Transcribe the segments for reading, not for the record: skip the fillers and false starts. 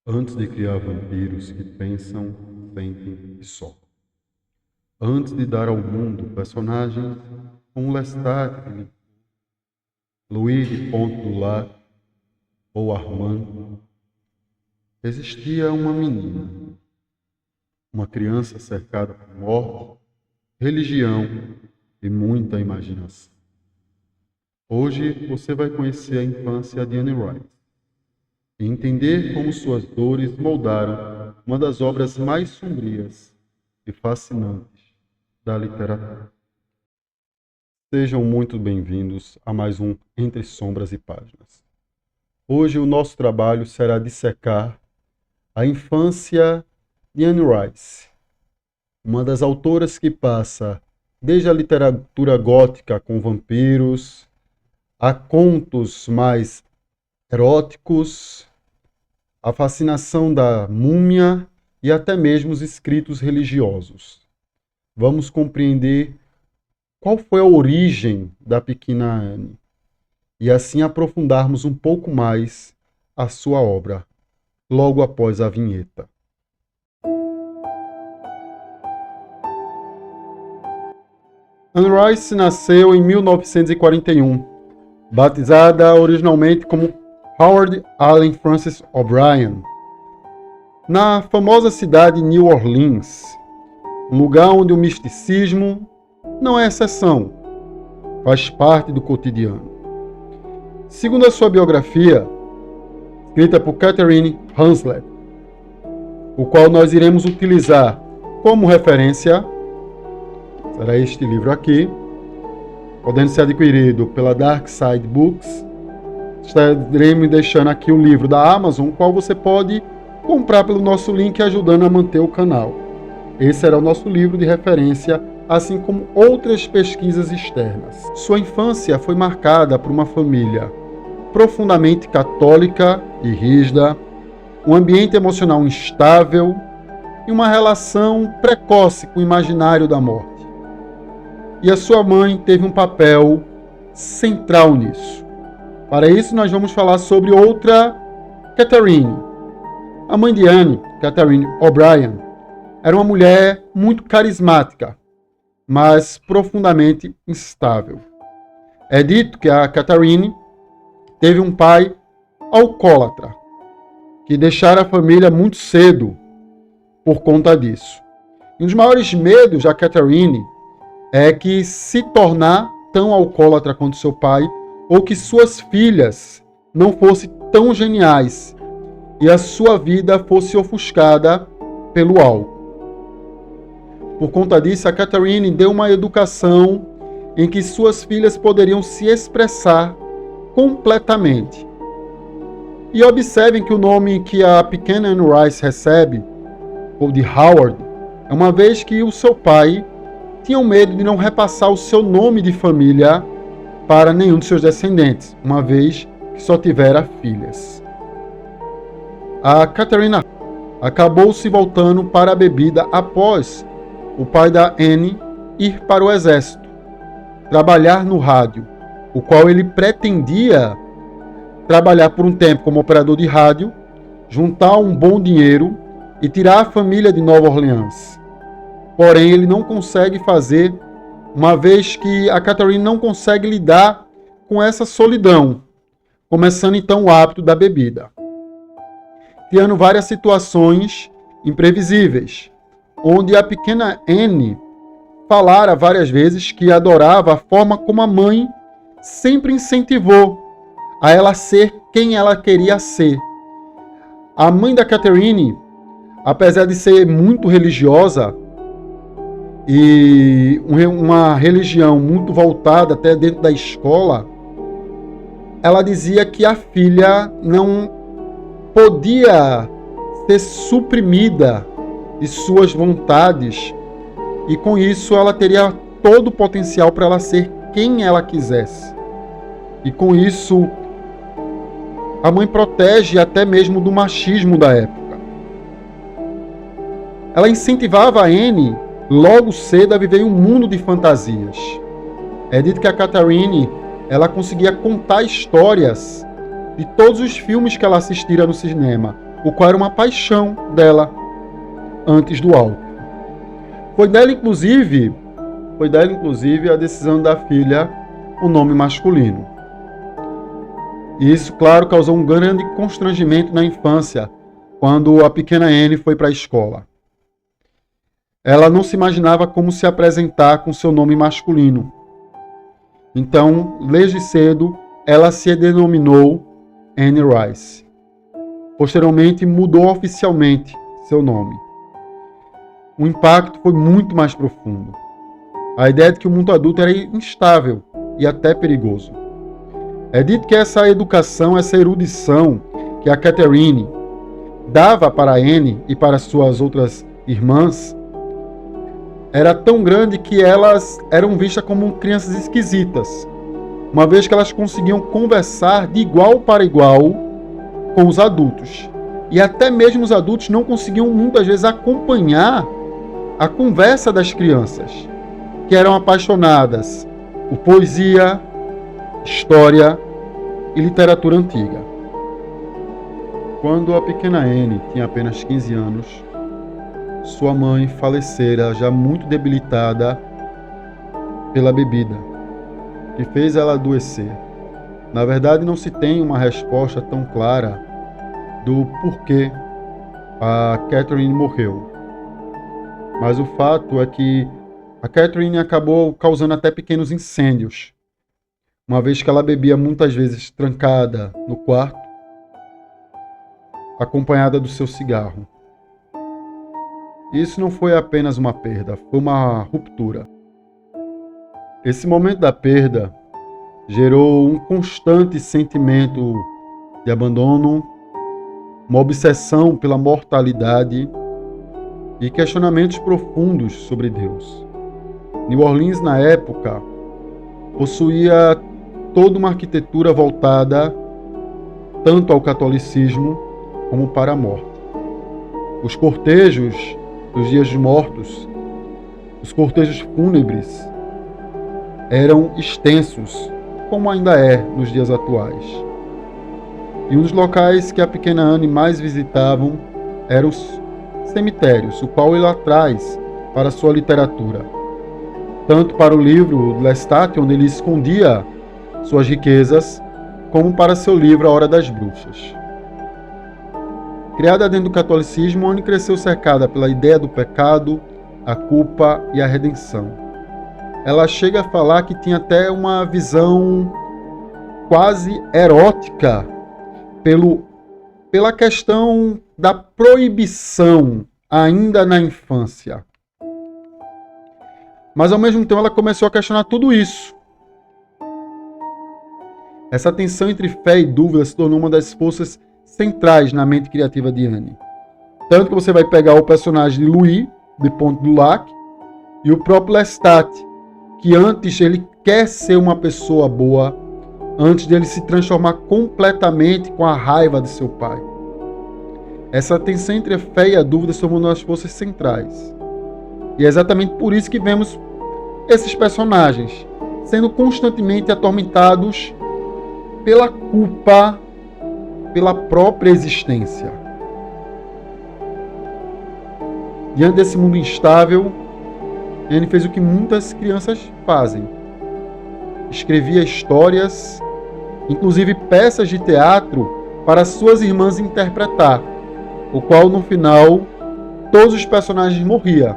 Antes de criar vampiros que pensam, sentem e sofrem. Antes de dar ao mundo personagens como Lestat, Louis de Pontdoulat ou Armand, existia uma menina, uma criança cercada por morte, religião e muita imaginação. Hoje você vai conhecer a infância de Anne Rice e entender como suas dores moldaram uma das obras mais sombrias e fascinantes da literatura. Sejam muito bem-vindos a mais um Entre Sombras e Páginas. Hoje o nosso trabalho será dissecar a infância de Anne Rice, uma das autoras que passa desde a literatura gótica com vampiros, a contos mais eróticos, a fascinação da múmia e até mesmo os escritos religiosos. Vamos compreender qual foi a origem da pequena Anne e assim aprofundarmos um pouco mais a sua obra, logo após a vinheta. Anne Rice nasceu em 1941, batizada originalmente como Howard Allen Francis O'Brien, na famosa cidade de New Orleans, um lugar onde o misticismo não é exceção, faz parte do cotidiano. Segundo a sua biografia, escrita por Catherine Hanslet, o qual nós iremos utilizar como referência, será este livro aqui, podendo ser adquirido pela Dark Side Books. Estaremos deixando aqui o livro da Amazon, o qual você pode comprar pelo nosso link, ajudando a manter o canal. Esse será o nosso livro de referência, assim como outras pesquisas externas. Sua infância foi marcada por uma família profundamente católica e rígida, um ambiente emocional instável e uma relação precoce com o imaginário da morte. E a sua mãe teve um papel central nisso. Para isso, nós vamos falar sobre outra Catherine. A mãe de Anne, Catherine O'Brien, era uma mulher muito carismática, mas profundamente instável. É dito que a Catherine teve um pai alcoólatra, que deixara a família muito cedo por conta disso. E um dos maiores medos da Catherine é que se tornar tão alcoólatra quanto seu pai, ou que suas filhas não fossem tão geniais e a sua vida fosse ofuscada pelo álcool. Por conta disso, a Catherine deu uma educação em que suas filhas poderiam se expressar completamente. E observem que o nome que a pequena Anne Rice recebe, ou de Howard, é uma vez que o seu pai tinha medo de não repassar o seu nome de família para nenhum de seus descendentes, uma vez que só tivera filhas. A Catherine acabou se voltando para a bebida após o pai da Anne ir para o exército, trabalhar no rádio, o qual ele pretendia trabalhar por um tempo como operador de rádio, juntar um bom dinheiro e tirar a família de Nova Orleans. Porém, ele não consegue fazer, uma vez que a Catherine não consegue lidar com essa solidão, começando então o hábito da bebida, criando várias situações imprevisíveis, onde a pequena Anne falara várias vezes que adorava a forma como a mãe sempre incentivou a ela ser quem ela queria ser. A mãe da Catherine, apesar de ser muito religiosa, e uma religião muito voltada até dentro da escola, ela dizia que a filha não podia ser suprimida de suas vontades e com isso ela teria todo o potencial para ela ser quem ela quisesse. E com isso a mãe protege até mesmo do machismo da época. Ela incentivava a Anne logo cedo a viver em um mundo de fantasias. É dito que a Catherine, ela conseguia contar histórias de todos os filmes que ela assistira no cinema, o qual era uma paixão dela antes do álcool. Foi dela, inclusive, a decisão da filha o nome masculino. E isso, claro, causou um grande constrangimento na infância, quando a pequena Anne foi para a escola. Ela não se imaginava como se apresentar com seu nome masculino. Então, desde cedo, ela se denominou Anne Rice. Posteriormente, mudou oficialmente seu nome. O impacto foi muito mais profundo. A ideia de que o mundo adulto era instável e até perigoso. É dito que essa educação, essa erudição que a Catherine dava para Anne e para suas outras irmãs era tão grande que elas eram vistas como crianças esquisitas, uma vez que elas conseguiam conversar de igual para igual com os adultos. E até mesmo os adultos não conseguiam muitas vezes acompanhar a conversa das crianças, que eram apaixonadas por poesia, história e literatura antiga. Quando a pequena Anne tinha apenas 15 anos, sua mãe falecera já muito debilitada pela bebida, que fez ela adoecer. Na verdade, não se tem uma resposta tão clara do porquê a Catherine morreu. Mas o fato é que a Catherine acabou causando até pequenos incêndios, uma vez que ela bebia muitas vezes trancada no quarto, acompanhada do seu cigarro. Isso não foi apenas uma perda, foi uma ruptura. Esse momento da perda gerou um constante sentimento de abandono, uma obsessão pela mortalidade e questionamentos profundos sobre Deus. New Orleans, na época, possuía toda uma arquitetura voltada tanto ao catolicismo como para a morte. Os cortejos dos dias de mortos, os cortejos fúnebres, eram extensos, como ainda é nos dias atuais. E um dos locais que a pequena Anne mais visitavam eram os cemitérios, o qual ela traz para sua literatura. Tanto para o livro Lestat, onde ele escondia suas riquezas, como para seu livro A Hora das Bruxas. Criada dentro do catolicismo, Anne cresceu cercada pela ideia do pecado, a culpa e a redenção. Ela chega a falar que tinha até uma visão quase erótica pela questão da proibição ainda na infância. Mas ao mesmo tempo ela começou a questionar tudo isso. Essa tensão entre fé e dúvida se tornou uma das forças centrais na mente criativa de Anne. Tanto que você vai pegar o personagem de Louis, de Pont du Lac, e o próprio Lestat, que antes ele quer ser uma pessoa boa, antes de ele se transformar completamente com a raiva de seu pai. Essa tensão entre a fé e a dúvida se tornou uma das forças centrais. E é exatamente por isso que vemos esses personagens sendo constantemente atormentados pela culpa, pela própria existência. Diante desse mundo instável, Anne fez o que muitas crianças fazem. Escrevia histórias, inclusive peças de teatro, para suas irmãs interpretar, o qual no final todos os personagens morriam.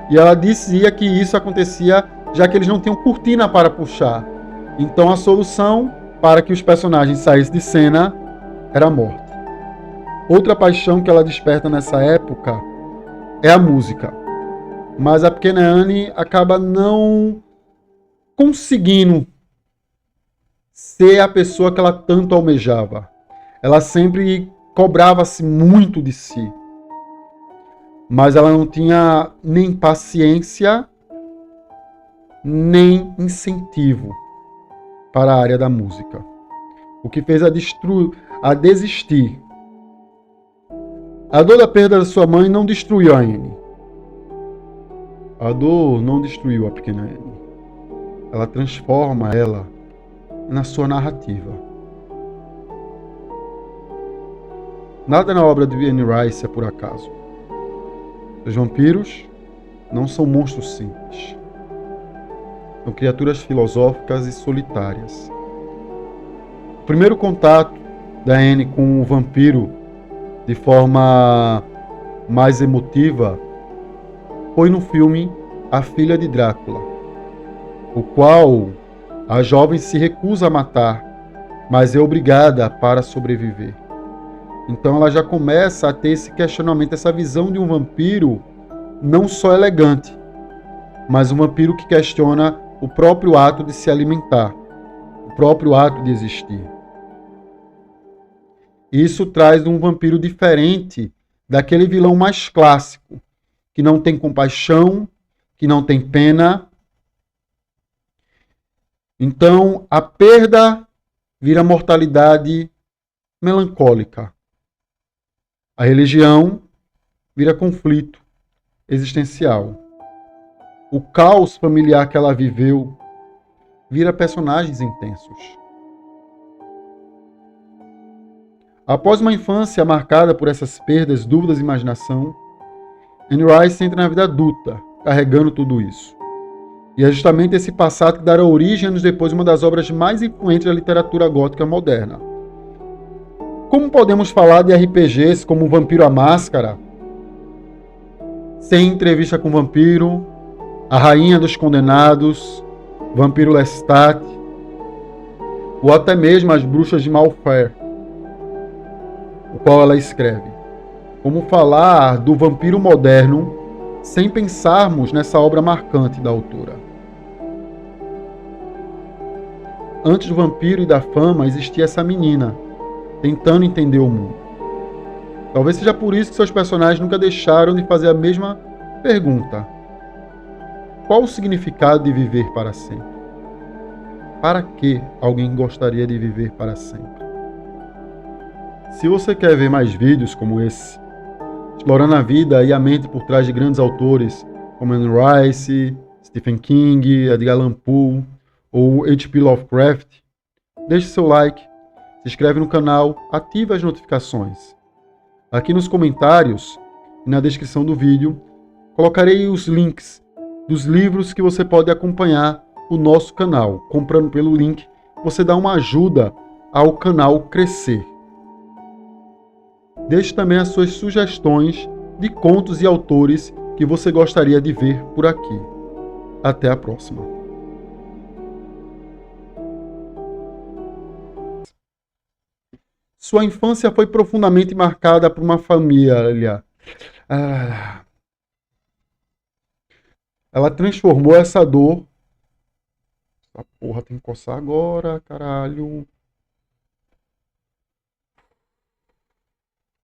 E ela dizia que isso acontecia já que eles não tinham cortina para puxar. Então a solução para que os personagens saíssem de cena era a morte. Outra paixão que ela desperta nessa época é a música. Mas a pequena Anne acaba não conseguindo ser a pessoa que ela tanto almejava. Ela sempre cobrava-se muito de si. Mas ela não tinha nem paciência, nem incentivo para a área da música. O que fez a desistir. A dor da perda da sua mãe não destruiu a Anne. A dor não destruiu a pequena Anne. Ela transforma ela na sua narrativa. Nada na obra de Anne Rice é por acaso. Os vampiros não são monstros simples. São criaturas filosóficas e solitárias. O primeiro contato da Anne com o vampiro de forma mais emotiva foi no filme A Filha de Drácula, o qual a jovem se recusa a matar, mas é obrigada para sobreviver. Então ela já começa a ter esse questionamento, essa visão de um vampiro não só elegante, mas um vampiro que questiona o próprio ato de se alimentar, o próprio ato de existir. Isso traz um vampiro diferente daquele vilão mais clássico, que não tem compaixão, que não tem pena. Então, a perda vira mortalidade melancólica. A religião vira conflito existencial. O caos familiar que ela viveu vira personagens intensos. Após uma infância marcada por essas perdas, dúvidas e imaginação, Anne Rice entra na vida adulta, carregando tudo isso. E é justamente esse passado que dará origem, anos depois, a uma das obras mais influentes da literatura gótica moderna. Como podemos falar de RPGs como Vampiro à Máscara, Sem Entrevista com o Vampiro, A Rainha dos Condenados, Vampiro Lestat, ou até mesmo As Bruxas de Malfair, o qual ela escreve? Como falar do vampiro moderno sem pensarmos nessa obra marcante da autora? Antes do vampiro e da fama existia essa menina, tentando entender o mundo. Talvez seja por isso que seus personagens nunca deixaram de fazer a mesma pergunta: qual o significado de viver para sempre? Para que alguém gostaria de viver para sempre? Se você quer ver mais vídeos como esse, explorando a vida e a mente por trás de grandes autores como Anne Rice, Stephen King, Edgar Allan Poe ou H.P. Lovecraft, deixe seu like, se inscreve no canal, ative as notificações. Aqui nos comentários e na descrição do vídeo, colocarei os links dos livros que você pode acompanhar o nosso canal. Comprando pelo link, você dá uma ajuda ao canal crescer. Deixe também as suas sugestões de contos e autores que você gostaria de ver por aqui. Até a próxima. Sua infância foi profundamente marcada por uma família. Ela transformou essa dor. Essa porra tem que coçar agora, caralho.